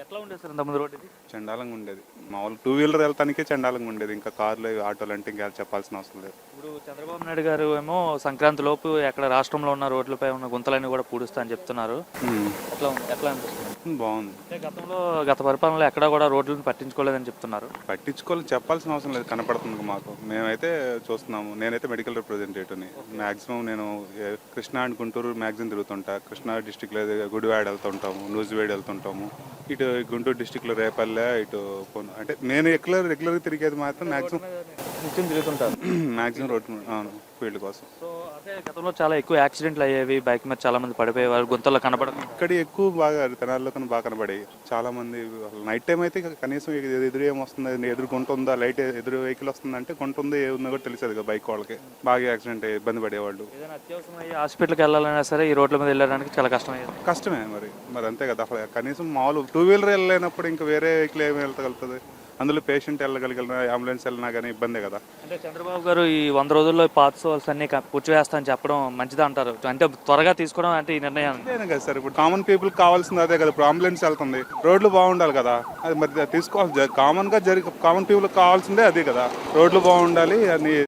ఎట్లా ఉండేది సార్ ఇంతకుముందు రోడ్ ఇది? చండాలంగా ఉండేది. మామూలు టూ వీలర్ వెళ్తానికే చండాలంగా ఉండేది. ఇంకా కార్లు ఆటోలు అంటే ఇంకా చెప్పాల్సిన అవసరం లేదు. ఇప్పుడు చంద్రబాబు నాయుడు గారు ఏమో సంక్రాంతి లోపు ఎక్కడ రాష్ట్రంలో ఉన్న రోడ్లపై ఉన్న గుంతలన్నీ కూడా పూడుస్తా అని చెప్తున్నారు. ఎట్లా అనిపిస్తుంది? బాగుంది. అంటే గత పరిపాలనలో ఎక్కడా కూడా రోడ్లను పట్టించుకోలేదని చెప్తున్నారు. పట్టించుకోవాలి, చెప్పాల్సిన అవసరం లేదు, కనపడుతుంది మాకు. మేమైతే చూస్తున్నాము. నేనైతే మెడికల్ రిప్రజెంటేటివ్ని. మ్యాక్సిమం నేను కృష్ణా అండ్ గుంటూరు మ్యాక్సిమం తిరుగుతుంటా. కృష్ణా డిస్టిక్లో గుడివాడ వెళ్తుంటాము, నూజివేడ్ వెళ్తుంటాము. ఇటు గుంటూరు డిస్టిక్లో రేపల్లె, ఇటు అంటే నేను రెగ్యులర్గా తిరిగేది మాత్రం మ్యాక్సిమం తిరుగుతుంటారు మ్యాక్సిమం రోడ్ ఫీల్డ్ కోసం. సో అదే గతంలో చాలా ఎక్కువ యాక్సిడెంట్లు అయ్యేవి, బైక్ మీద చాలా మంది పడిపోయేవారు, గుంతల్లో కనపడదు. ఇక్కడ ఎక్కువ బాగా తెనాల్లో కన్నా బాగా కనబడాయి. చాలా మంది నైట్ టైం అయితే కనీసం ఎదురు ఏమొస్తుంది, ఎదురు గుంట ఉందా, లైట్ ఎదురు వెహికల్ వస్తుందంటే గుంట ఉంది ఏముందో కూడా తెలిసేది కదా బైక్ వాళ్ళకి. బాగా యాక్సిడెంట్ అయ్యి ఇబ్బంది పడేవాళ్ళు. ఏదైనా అత్యవసరం అయ్యి హాస్పిటల్కి వెళ్ళాలన్నా సరే ఈ రోడ్ల మీద వెళ్ళడానికి చాలా కష్టమయ్యేది. కష్టమే మరి అంతే కదా. అసలు కనీసం మామూలు టూ వీలర్ వెళ్ళలేనప్పుడు ఇంకా వేరే వెహికల్ ఏమి వెళ్తగలుగుతుంది? అందులో పేషెంట్ వెళ్ళగలిగిన అంబులెన్స్ వెళ్ళినా కానీ ఇబ్బందే కదా. అంటే చంద్రబాబు గారు ఈ 100 రోజుల్లో పాత్సోల్స్ అన్ని పూర్తి చేస్తా అని చెప్పడం మంచిది అంటారు. అంటే త్వరగా తీసుకోవడం అంటే ఈ నిర్ణయం అదేనా కదా సార్. ఇప్పుడు కామన్ పీపుల్ కావాల్సింది అదే కదా. ఇప్పుడు అంబులెన్స్ వెళ్తుంది, రోడ్లు బాగుండాలి కదా. అది మరి తీసుకోవాలి. కామన్ పీపుల్ కావాల్సిందే అదే కదా, రోడ్లు బాగుండాలి అని.